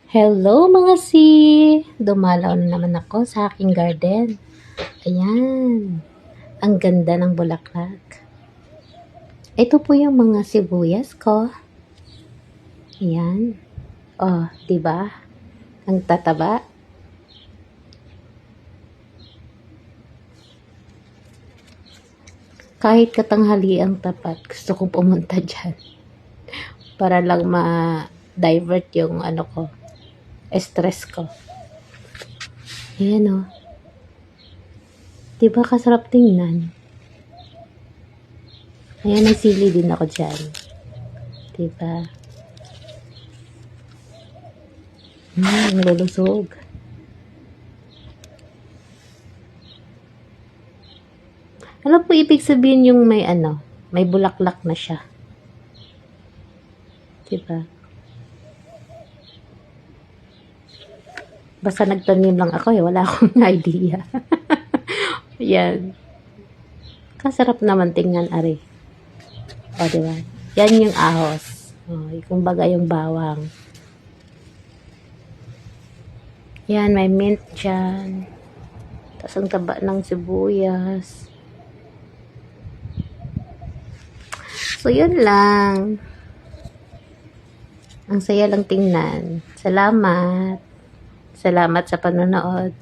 Hello mga si! Dumalaw na naman ako sa aking garden. Ayan. Ang ganda ng bulaklak. Ito po yung mga sibuyas ko. Ayan. Oh, 'di ba? Ang tataba. Kahit katanghali ang tapat, gusto ko pumunta dyan. Para lang ma-divert yung stress ko. Ayan o. Diba kasarap tingnan? Ayan, may sili din ako dyan. Diba? Lulusog. Ano po ibig sabihin yung may bulaklak na siya? Diba? Basta nagtanim lang ako wala akong idea. Yan. Kasarap naman tingnan, ari. O, diba? Yan yung ahos. O, kumbaga yung bawang. Yan, may mint dyan. Tapos ang taba ng sibuyas. So, yun lang. Ang saya lang tingnan. Salamat. Salamat sa panonood.